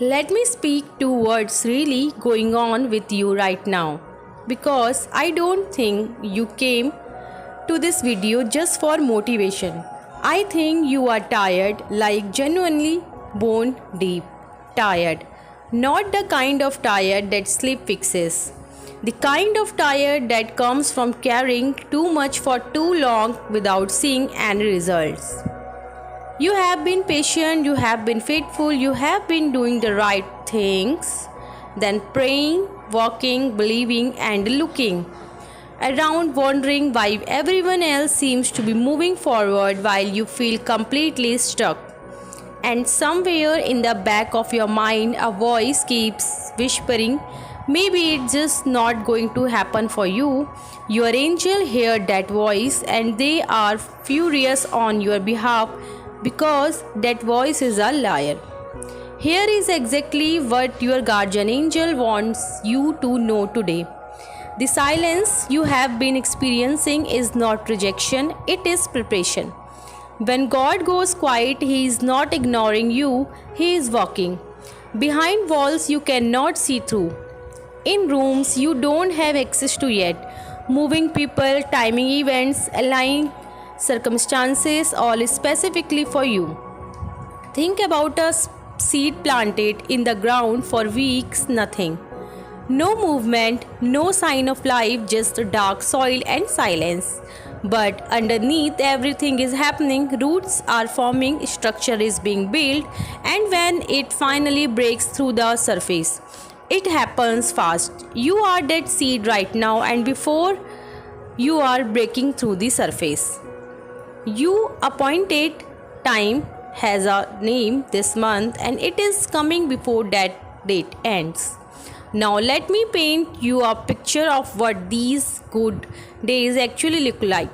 Let me speak two words really going on with you right now because I don't think you came to this video just for motivation. I think you are tired, like genuinely bone deep tired. Not the kind of tired that sleep fixes. The kind of tired that comes from carrying too much for too long without seeing any results. You have been patient, you have been faithful, you have been doing the right things, then praying, walking, believing, and looking around, wondering why everyone else seems to be moving forward while you feel completely stuck. And somewhere in the back of your mind, a voice keeps whispering, maybe it's just not going to happen for you. Your angel heard that voice and they are furious on your behalf because that voice is a liar. Here is exactly what your guardian angel wants you to know today. The silence you have been experiencing is not rejection, it is preparation. When God goes quiet, He is not ignoring you, He is walking. Behind walls you cannot see through. In rooms you don't have access to yet. Moving people, timing events, aligning circumstances, all specifically for you. Think about a seed planted in the ground for weeks, nothing. No movement, no sign of life, just dark soil and silence. But underneath everything is happening, roots are forming, structure is being built, and when it finally breaks through the surface, it happens fast. You are that seed right now, and before you are breaking through the surface. You appointed time has a name this month, and it is coming before that date ends. Now let me paint you a picture of what these good days actually look like.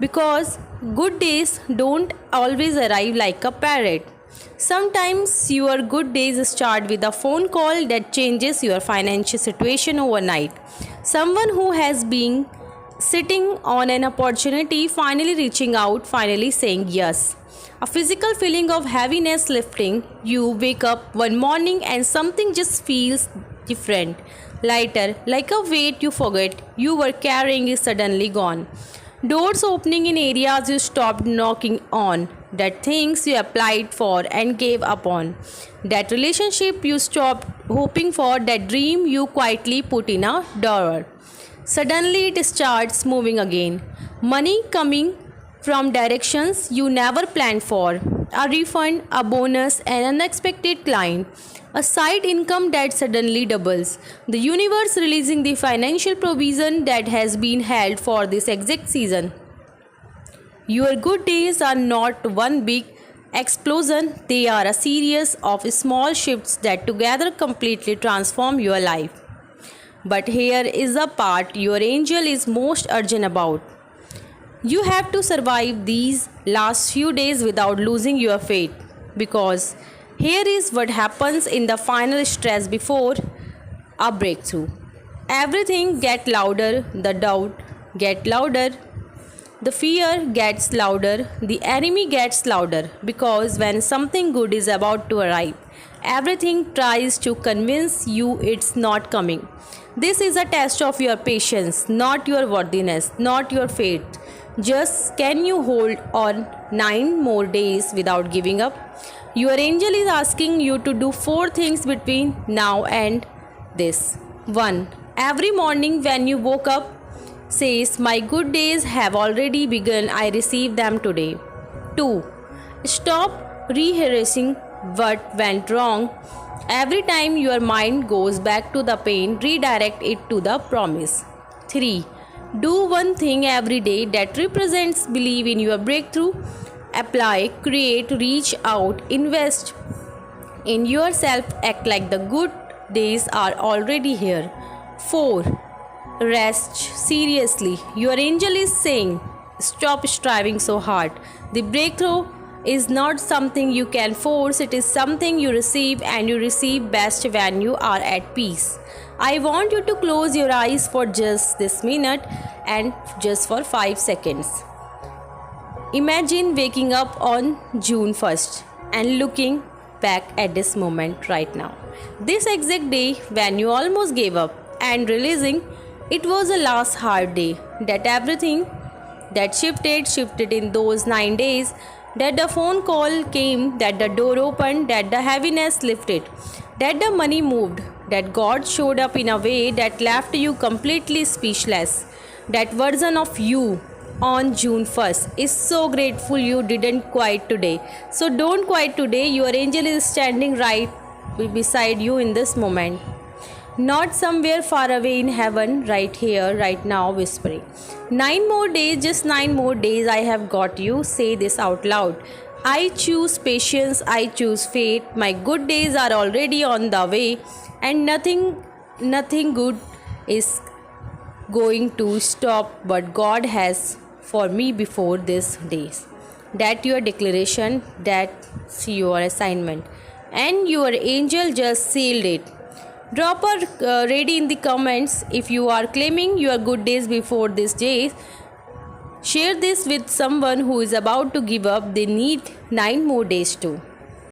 Because good days don't always arrive like a parrot. Sometimes your good days start with a phone call that changes your financial situation overnight. Someone who has been sitting on an opportunity finally reaching out, finally saying yes. A physical feeling of heaviness lifting. You wake up one morning and something just feels different, lighter, like a weight you forget you were carrying is suddenly gone. Doors opening in areas you stopped knocking on, that things you applied for and gave up on, that relationship you stopped hoping for, that dream you quietly put in a drawer. Suddenly it starts moving again. Money coming from directions you never planned for, a refund, a bonus, an unexpected client, a side income that suddenly doubles, the universe releasing the financial provision that has been held for this exact season. Your good days are not one big explosion, they are a series of small shifts that together completely transform your life. But here is the part your angel is most urgent about. You have to survive these last few days without losing your faith, because here is what happens in the final stress before a breakthrough. Everything gets louder, the doubt gets louder, the fear gets louder, the enemy gets louder, because when something good is about to arrive, everything tries to convince you it's not coming. This is a test of your patience, not your worthiness, not your faith. Just can you hold on 9 more days without giving up? Your angel is asking you to do 4 things between now and this. 1. Every morning when you woke up, says, my good days have already begun, I receive them today. 2. Stop rehearsing what went wrong. Every time your mind goes back to the pain, redirect it to the promise. 3. Do one thing every day that represents belief in your breakthrough. Apply, create, reach out, invest in yourself, act like the good days are already here. 4. Rest seriously. Your angel is saying, stop striving so hard. The breakthrough is not something you can force, it is something you receive, and you receive best when you are at peace. I want you to close your eyes for just this minute and just for 5 seconds. Imagine waking up on June 1st and looking back at this moment right now. This exact day when you almost gave up and realizing it was the last hard day, that everything that shifted in those 9 days, that the phone call came, that the door opened, that the heaviness lifted, that the money moved, that God showed up in a way that left you completely speechless. That version of you on June 1st is so grateful you didn't quit today. So don't quit today. Your angel is standing right beside you in this moment. Not somewhere far away in heaven, right here, right now, whispering. 9 more days, just 9 more days, I have got you. Say this out loud. I choose patience, I choose faith. My good days are already on the way, and nothing good is going to stop what God has for me before these days. That your declaration, that's your assignment, and your angel just sealed it. Drop a ready in the comments if you are claiming your good days before these days. Share this with someone who is about to give up. They need 9 more days too.